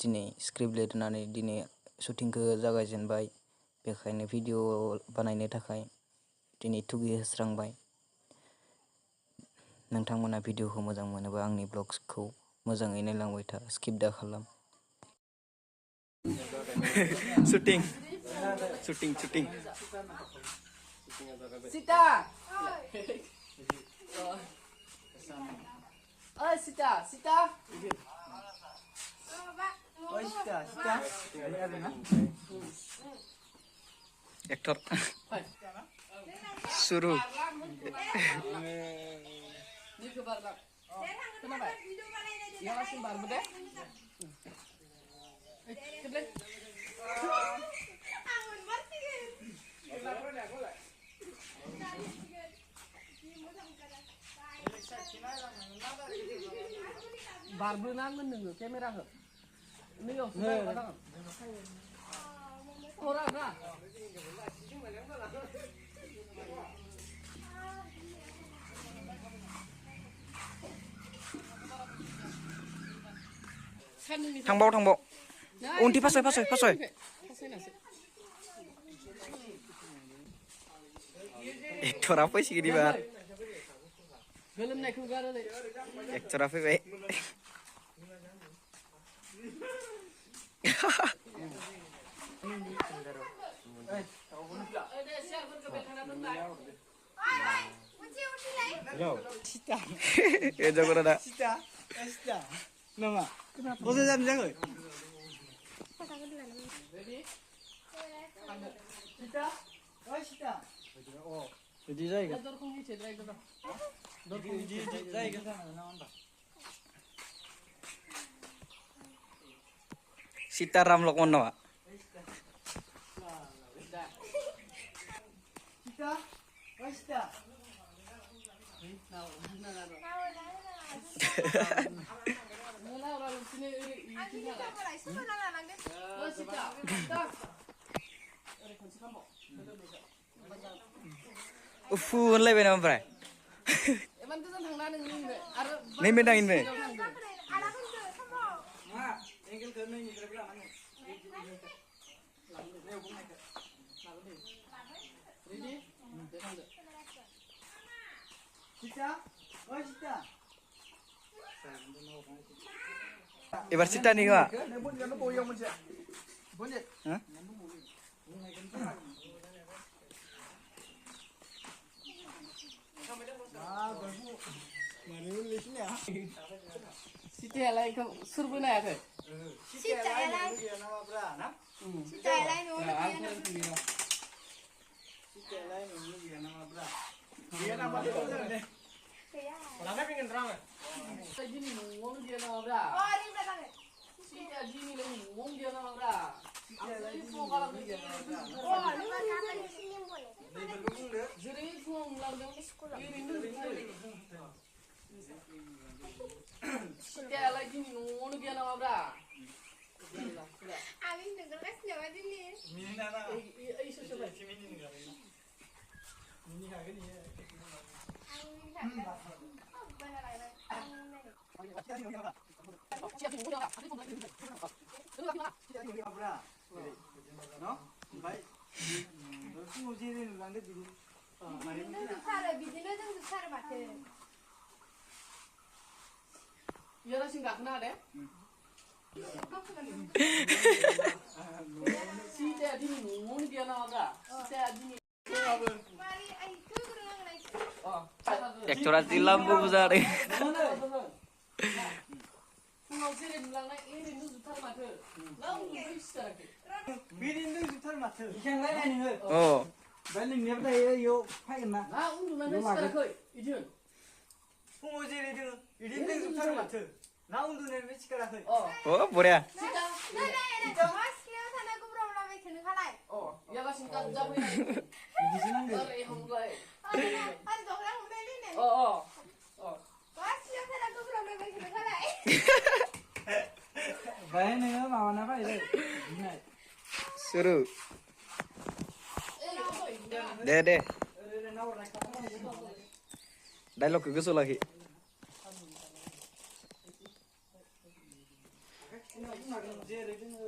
दिनै स्क्रिप्ट लिरनानै दिनै शुटिंखौ जागायजेनबाय। बेखायनो भिडिअ बानायनो थाखाय दिनै थुगि होस्रांबाय। नोंथांमोना भिडिअखौ मोजां मोनोबा आंनि ब्लग्सखौ मोजाङै नायलांबाय था, स्किप दा खालाम। Syuting. Sita. Sita. Aktor. Suruh. Ini ke bar, Bang. Kenapa? Ya langsung bar deh. Keblen. Barbu nangun nunggu kamera ke. Ini yo sudah padang. Orang na. Thang bau. Unti pasoy. Aktor apa sih di bar? Belum naik kuda deh. Aktor apa be? Sita. Ya jago ada. Sita. Nama. Bosan jam jago. Sita. Oh Sita. Oh. Jadi saya. Dor kong hice dai dor. Saya ke sana nama. Sitaram Lokman nawa. Sita. Oh Sita. Mula orang sini ini tinggal. Oh Sita. Ufun lay benam bray. Emang tu tentang nana ni be. Ada. Nih bedangin be. Engkel ke ni kira-kira mana? Ready? देखो दे. Sita. Oh Sita. Ibar Sita nih gak? Nebun kan boyong macam. Bonjet. Hah? Ah, baru. Mari nulis ni ah. Siti alai kau surbu na ya Sita lain. Nama berapa? Sita lain Sita lain ni nama berapa? Dia nama berapa? Orangnya pengen terang. Jadi ngomong dia nama berapa? Oh, ini belakang. Siti jadi ni ngomong dia nama berapa? Asli semua kalau dia nama berapa? Oh, ini sini boleh. Jadi semua melalui sekolah. Ini Siti alai jadi ngomong dia nama berapa? Amin dengar kas lewat ini. Mini nana. Isu siapa? Mini ni kan. Mini kan ni. Amin tak. Oh, benar benar. No? Baik. Terus muji ni landet di. Mari. Bijinya tu besar macam. Ya lah sih nggak kenal deh. Siti jadi ngomong dia nama berapa? Siti jadi Mari, itu kurang lagi. oh. Aktor lampu besar. Mau sih bilang naik ini nu jutar mata. Lalu bisa lagi. Birin tu jutar mata. Ikan lain ni. Oh. Balik ni apa ya? Yo, pakai na. Nah, undu nanti bisa lagi. Ijun. Muji ni tu. Birin tu jutar mata. Na undu ni mesti kerana. Oh. Oh, boleh. Sita. Mas, lewat sana aku problem macam ni kalai. Oh. Ya lah singkat jauh ini. Di sini ni. Dari mulai. Ada orang beli ni. Oh. Mas, lewat sana aku problem macam ni kalai. Baik ni mawan apa ini? Suruh. Deh. Dialog ke lagi. जेरै जोङो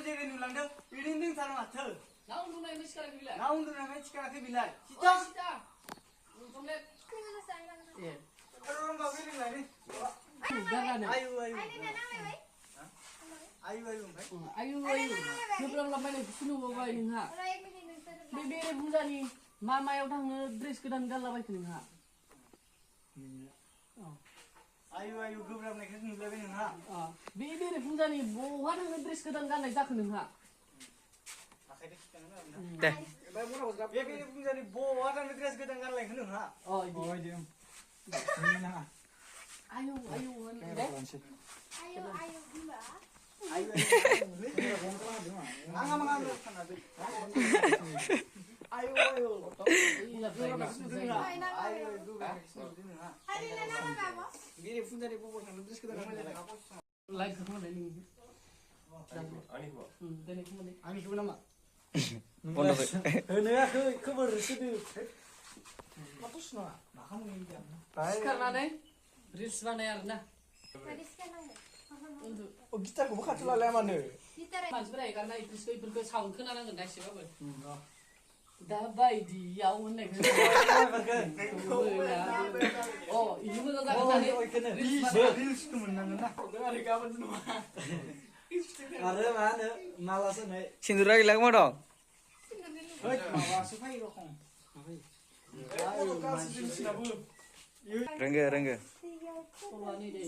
जेरै नुलांदों बिदिनो दोंथारो माथो ना उन्दुनायनि सिखाराखै बिलाय ना उन्दुनायनिफ्राय सिखाराखै बिलाय सिदा सिदा उन्दुनाय ए होमबा बेलेग गारनानै आयु आयु Ay, nena, nanglaय आयु आयु ओमफ्राय आयु आयु गोब्राबलाबायनायखौसो नुबावबाय नोंहा Wala yung hindi nagsasabi. बे बेरे फुजानि मायाव थांनो ड्रेस गोदान गानलाबायखो नोंहा आयु आयु गोब्राबनायखौ नुलायबाय नोंहा बे बेरे फुजानि बहा थांनो ड्रेस गोदान गाननाय जाखो नोंहा आखाइजों खिथानो आरोना दे बे बेरे फुजानि बहा थांनो ड्रेस गोदान गानलायखो नोंहा इदि आयु आयु होन दे Ayaw, ayaw, di ba? आयु आंहा मा खालामनो सानाखै आयु आयु गोब्राबनायखौ नुदों नोंहा आयु गोब्राबनायखौ नुदों नोंहा Ay, nena, nanglaw. बेरे फुजानि बहा थांनो ड्रेस गोदान गानलायखो लाइक खालामनाय नों दिनै खालामनाय आंनिखौबो नामा बन्द'खै होनोयाखै खोबोर सोदो माथो सुनाङा मा खालामनो सिखारनानै रिल्स बानाय आरोना Pwede ka lang. उन्दु गिटारखौबो खाथियाव लालाया मानो Gitar ay. मानसिफोरा एगारनाय इफोरखौ साउन्ड खोनानांगोन दा एसेबाबो दा बायदियाव होननायखौ इनो मोजां जागोन होननानै रिल्सखौ मोननांगोन ना आरो गाबोन नङा आरो मा होनो माला सोनाय Sindura gila mo dong. माबासो फैयो रखम Rengga, rengga. सल'आनो दे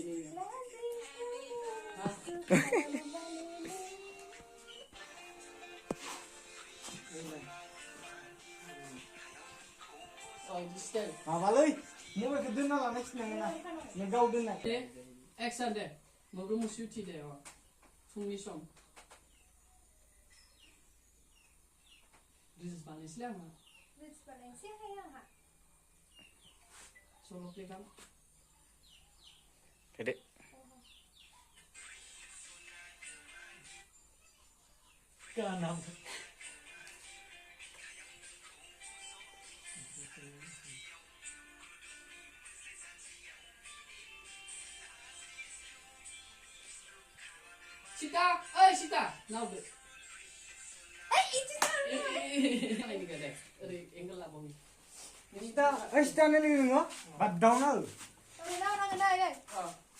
इदि स्टाइल माबालै मबाइलखौ दोनना लानाय खिनांगोन ना नों गाव दोननाय दे एक्सन दे मोब्रो मुसि उथि दे फुंनि सम रिल्स बानायसैलै आंहा Rich pa rin. Siya kaya nga. सल' प्ले खालाम Dede. kanam Sita, Sita, nauduk. Itu na. Ini gak deh, dari angle lah bang. kita kita nih nggak badang nal Wala na ako na yan.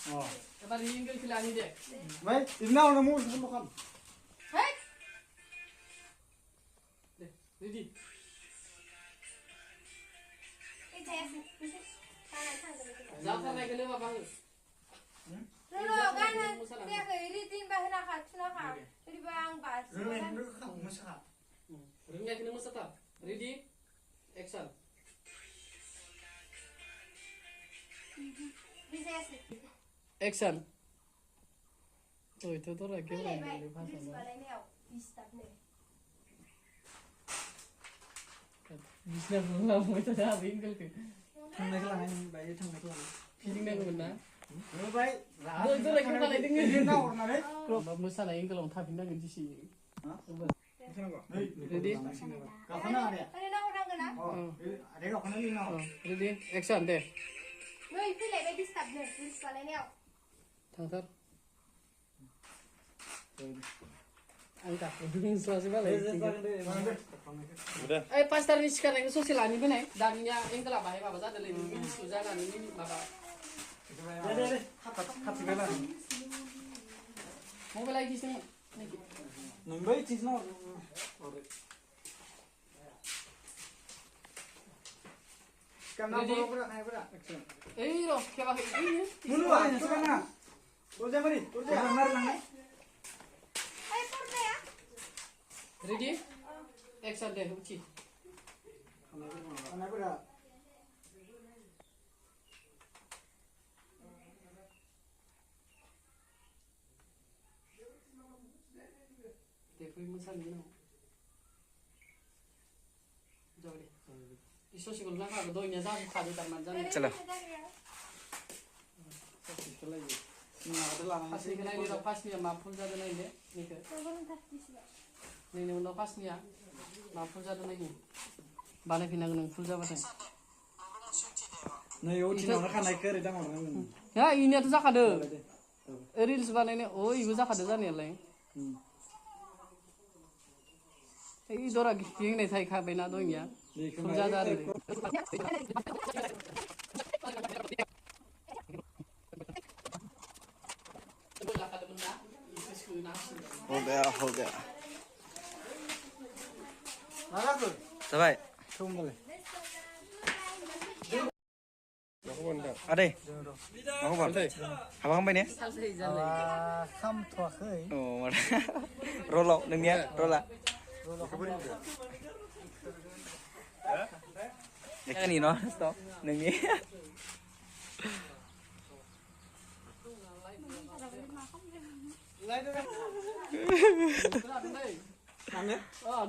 oh Apa di angle kilani deh? baik ini udah mau sama kan Hey! Ready? Ito yan. Zafar naik ke lima bang. Lolo, kanan. Kaya kayo, iritin ba hinakat? Hinakat. Hindi ba ang bas? Ringnya kena masa Ready? Action. Bises. Action. Oh itu tuh lagi Pili, main bay. di Bilis pasar. pala niya. Distab na. Bisa belum mau itu dah angle ke. थांनाय खालामनाय बायदि थांनाय खालामनाय Feeling naik mana? नुबाय Itu lagi malah बिदि dengar. नाहरनानै Kalau mosalah angle orang tapi naik di sini. Ready? गाखोनो आरो Ano na ako nang gana? आरे गाखोनो लिंना Ready? Action deh. Bay, pili, bay. Distab na. Bilis pala niya. Tangkar. Angkat. Selesai balik. Udah. Pas tadi sekarang itu sosial ani benar. Darinya angle apa ya bapak ada lagi ini sudah ini bapak. दे खाथि गैला Mau lagi di sini. नोंबाय थिसना Karena pura-pura naik pura. Roh, kayak pakai ini. Mulu ah, sekarang. Urja mari, urja. Benar lang. Ay, porte ya. Ready? Action deh, uci. Naik pura. Tapi misal ini. Jauh deh. Isu sih kalau nak ada doinya sah, kado taman jangan. Chalo. Pas ni kena ini pas ni maafun jadi lain deh. Nih ke. Nih udah pas ni ya. Maafun jadi lain. बानायफिननांगोन नों फुल जाबाथाय नै उथिनावनो खानायखौ ओरै दांहरनांगोन हा इनियाथ' जाखादो reels बानायनाय इबो जाखादो जानायालाय ओइ दरा गिदिंनाय थाहैखाबायना दहायनिया फुल जादो आरो हो गया जाबाय आदै मा खबर हाबा खांबाय ने खामथ'वाखै अ माथो रलाव नोंनिया रला देखनि न नोंनि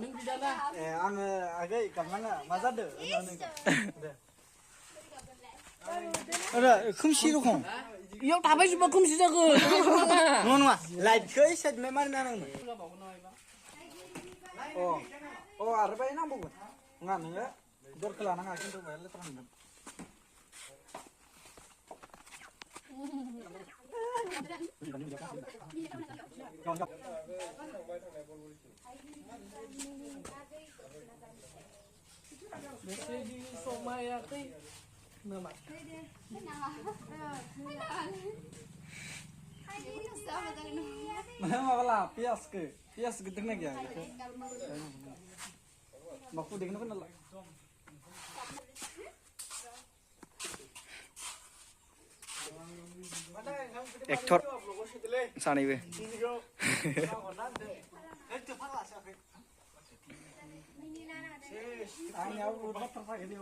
नों बिदाना आङो आगै गाबनाङा मा जादों खोमसि रखम इयाव थाबाय जोबा खोमसि जागोन नङा नङा लाइटखौ साइडनिफ्राय मारिना नांगोन अ आरो बाय नांबावगोन नङा नोङो दरखौ लानाङा खिन्थु बाय लेथ्रा मोनगोन समायाखै nama माबा ला पियास गिदिर ना गैया माखौ देखनो खोना ला एक्टर सानैबो आंनियाव बहुत बाथ्रा थायो दे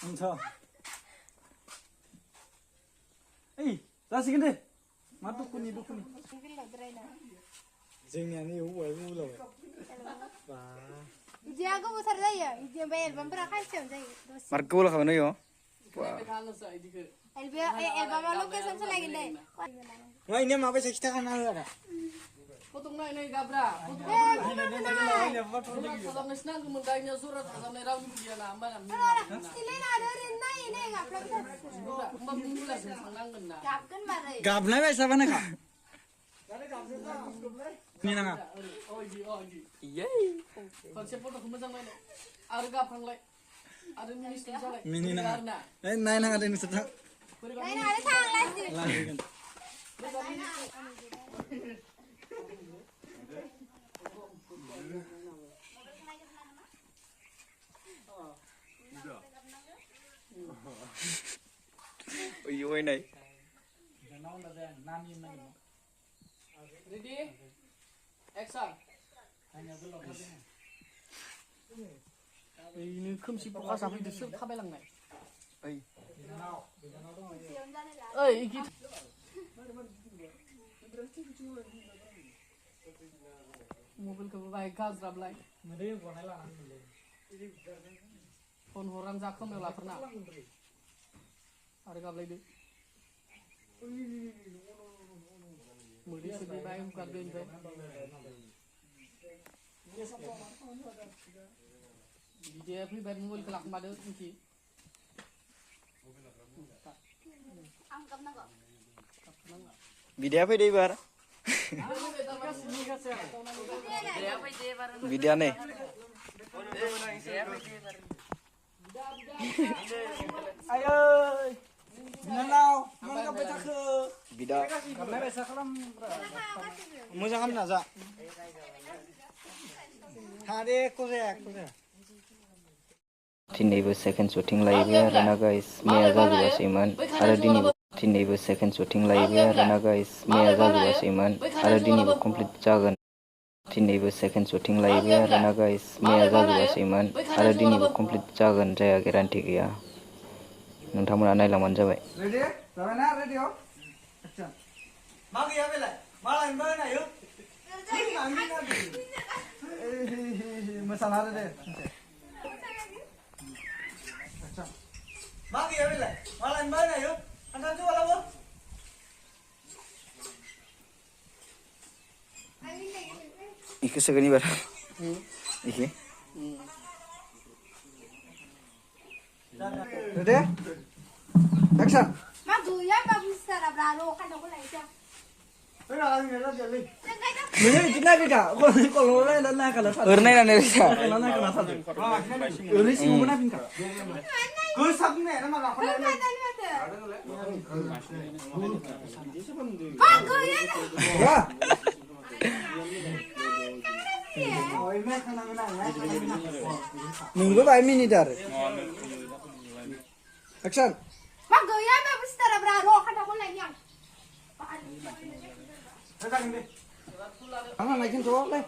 हुन्छ ओइ जासिगोन दे मा दुखुनि जोंनियानो हौवाया बुलाबाय बा इदिया गोबावथार जायो इदि ओमफ्राय एलबामफोरा खानसेयावनो जायो मार गोबाव लाखाबाय नयो एलबामाव लकेसन सोलायगोन दे मा इनिया माबायसा खिथाखाना हो आरो Potong naik gabra. Potong naik mendainya surat sampai rawu dia nambah nambah. Silin ada rinda ini gabra bisa. Mbak mula senang kena. Gabkan mare. गाबनाय बायसा बानायखा नि नाङा Oh ji. Iya. Konsep foto moजां नायनो आरो गाबखांलाय आरो मिनिस जालाय. मिनि नाङा नाय नाङा दे नोंसोर थां नायना आरो थांलायसै लांगोन Uyuy này Ready? Action. Ini खोमसि प्रकाश फैदो सोर थाबायलांनाय ओइ इखि मबाइलखौबो बाहाय गाज्राबलाय फन हरां जा खोमायाव लाथारना आरो गाबलायदो मोदै सोदै बाहाय हुगारदो ओमफ्राय बिदिया फैबाय मबाइलखौ लाखोमादो इखि Video apa deh bar? Video nih. ayo बिनानाव मान गाबबाय थाखो Video. गाबनाय बायसा खालाम मोजां खालामना जा हादे जाया दिनैबो सेकेन्ड शुटिं लाहैबाय आरोना गाइस मैया जाजोबासैमोन आरो दिनैबो सेकेन्ड शुटिं लाहैबाय आरोना गाइस मैया जाजोबासैमोन आरो दिनैबो कमप्लिट जागोन दिनैबो सेकेन्ड शुटिं लाहैबाय आरोना गाइस मैया जाजोबासैमोन आरो दिनैबो कमप्लिट जागोन जाया गेरान्टि गैया नोंथांमोना नायलांबानो जाबाय रेडी जाबाय ना रेडी हो एक्शन मा गैया बेलाय मालाय मा नायो मोसाना दे मा गैया बेलाय मालाय मा नायो आंथा जुवालाबो Iki segini bar. Iki. Ready? Action. Mak goyang bagus cara berado kan aku lagi aja. Mình chỉ nói cái cả, con lỗ này đã nói cả là thật. Urnai na nerisa. Nó nói cả là thật. Urnai sih mau nampin cả. Cứ sắp này nó mà làm con Kau này. kata ni mata. Mak goyang. Ya. Iya. Ôi mẹ khăn năng này. Mình có vài mini dar. Action. Mak goyang bagus cara berado kan aku lagi aja. Thằng này trên chỗ đây.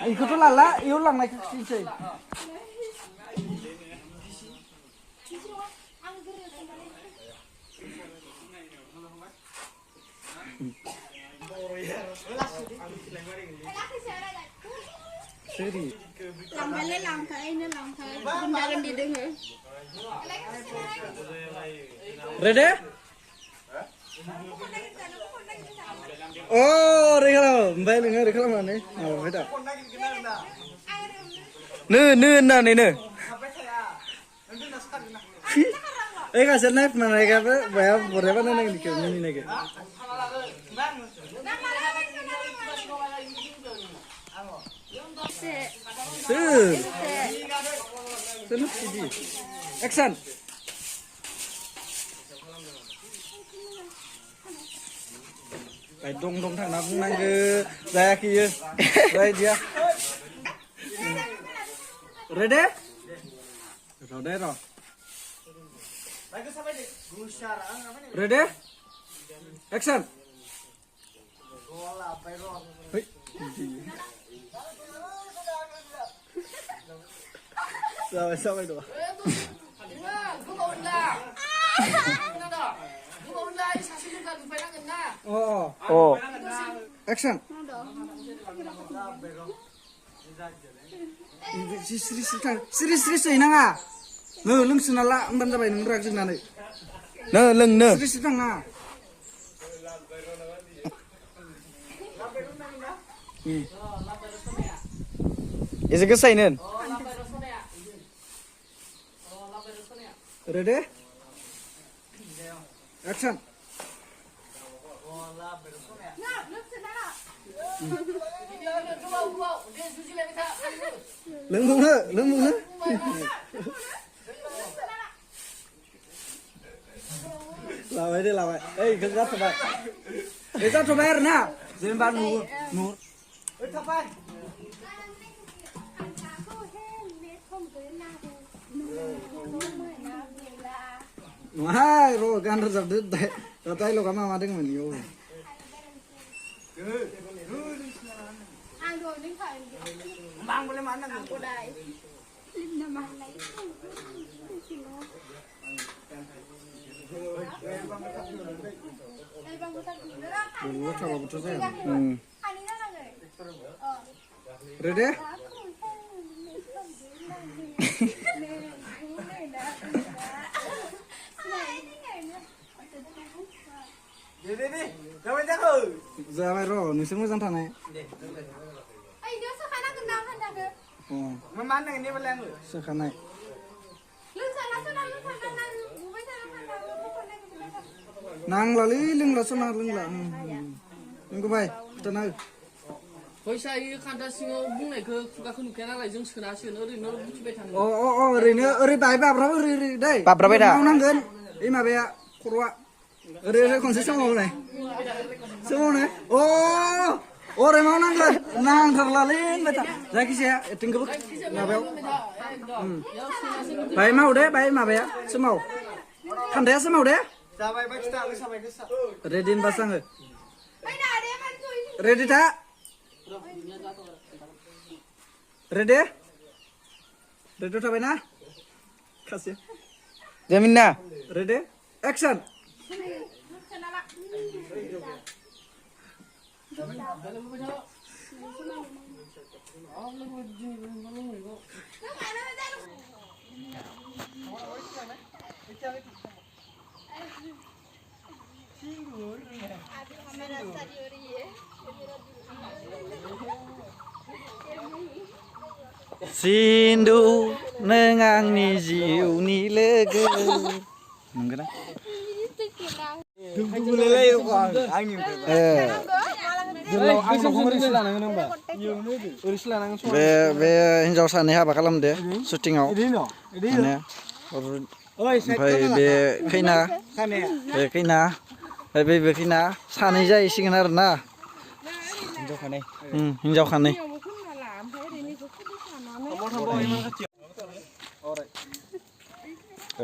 Anh cứ là lá yếu lần này xin chị. Seri. Làm cái lấy làm cái nó làm cái. Chúng ta cần đi đứng hả? Ready? Oh, đây là mbak dengar kalau mana nih? Oh, beda. Nư na này nư. Kasih knife mana ya kan? Berapa nih nih gitu ini nih gitu. Senuk sih. Action. Phải đông thằng nào cũng đang ra kia. Đây dia. Ready? Rồi đây rồi. Ready? Action. Sao vậy đó? Oh. Action. Serius nanga. Nơ lưng suna la emban jabai nang rak jing nanai. Nơ lưng nơ. Serius nanga. Isi kesai nen. Ready? Action. Lưng bụng nữa. Làm vậy đi làm vậy. Ê, cứ dắt cho vậy. Để dắt cho bé nè. Dên ban ngủ. Ê, thắp vai. Wah, ro gan rezab deh. Tatai lo kama madeng meniyo. Ăn rồi đến phải. Bang boleh mana kan? Cô đại. Nama lấy. Dulu coba betul saya. Anh ấy rất là người. Ready? Ra vai ro, nu semua santai nih. Anh đứa sao khả năng cần đau hơn đặc được. Mana ini beleng lu? Sekanai. Lưng sao nó sao lưng thằng đang với sao nó thằng đang nó con này. Nang lali lưng la sana lưng la. Lưng có bay, tenang. फैसा E खान्था सिङाव बुंनायखौ खुगाखौ नुखाया नालाय जों सोनांसिगोन ओरैनो बुंथिबाय थाङो ओरैनो ओरै बाय बाब्राबो ओरै दै बाब्राबाय दा मावनांगोन इ माबाया खर'आ ओरै खनसे समावनाय समावनाय ओरै मावनांगोन नांथारलालै होनबाय था जायखिजाया एथिंखौबो माबायाव बाय माव दे बाय माबाया सोमाव खान्दाया सोमाव दे जाबाय बाय खिथा गोसाबाय गोसा रेडि होनबासो आङो रेडि था Ready? Ready udah na? Kasih. Jaminna. Ready? Action. Sindu nengang ni jiu ni le Nunggu dah. Itu kira. Tunggu lele kok angin. Dulu aku ngomong Risla nang nang Mbak. Risla nang suara. Be हिनजाव सानै हाबा खालामदो शुटिंआव. Ini. Oमफ्राय बे खैना बे खैना सानै जाहैसिगोन आरो ना. हिनजाव खानै.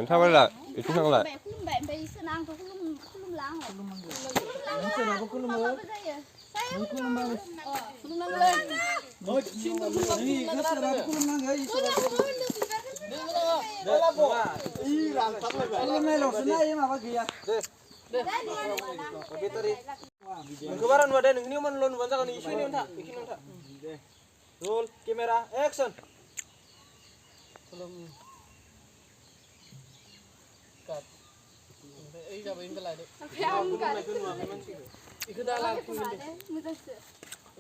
थाबायला बेथिं थांला Kebaran wadah neng ini man lon wanza kan isu ini unta, bikin unta. Roll kamera action. Cut. Ini coba ini kelai deh. Ikut dalam aku ini.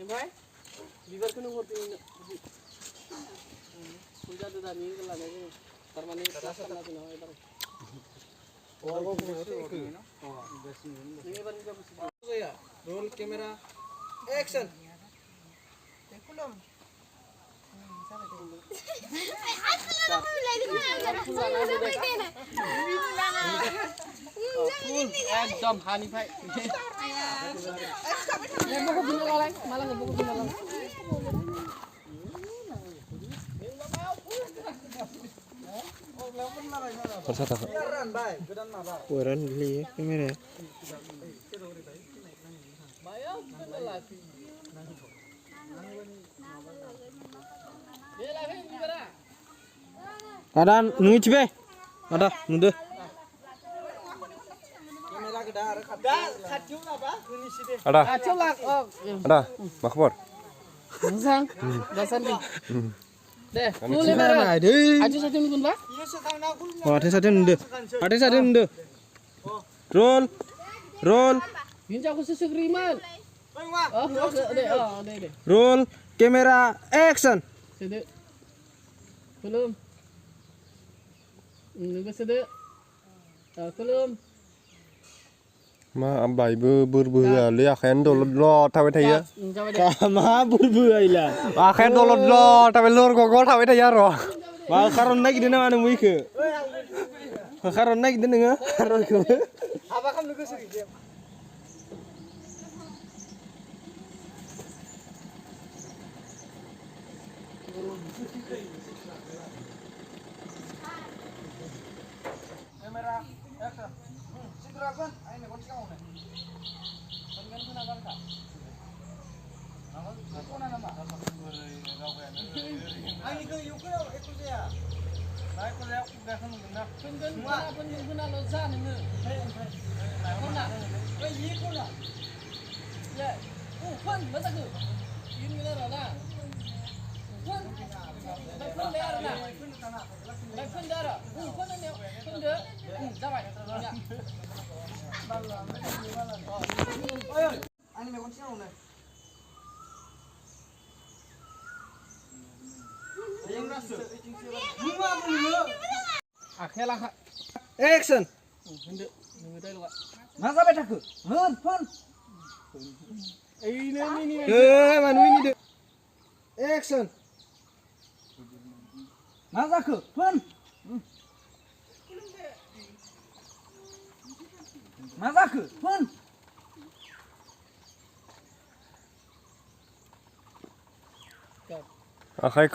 Emang? Biar kena ngerti ini. Sudah tu dah ni kelai ni. Termani rasa tak tu nama itu. Oh, aku ini. Ini baru kita bersih. Ya, roll kamera action. Ekdom hani bhai. Buku bina lagi, malah buku bina lagi. Weran geli kamera ada nungi cibe ada nude ada mak kabar Sang, dasar ni. Deh, boleh mana? Aja satu ni pun bah. ada satu nude roll Bincang aku sesegriman. Deh. roll kamera action Sedek. Belum. Nunggu sedek. Belum. ma bai bơ le akhen do lo thawe thaya Coba deh. ma bơ aila akhen do lo thawe lor go thawe thaya ro ma karon nagi dina manu muike karon nagi dina nga karon ko Apa kamu nunggu sih? Kamera action. Sidragon, ini kon kau nih. Kan kuna barka. Kuna nama. Ini ke yuk ikut dia. Baik ko lek udah kan guna. Guna lo zan ni. Guna. Ini kuna. Ya. Pun masa tu. Ini mana lah? Pun. Pun dia lah. Pun dia. Pun ni. Pun dia. Jawab. Ya. Ayo, ini kon kau nih. Yang rasa. Akhirlah. action Nunggu dah luar. Masa beda ke? Pun. Ini. manu ini de action Masa ke? Pun. Masa ke? Pun. akhai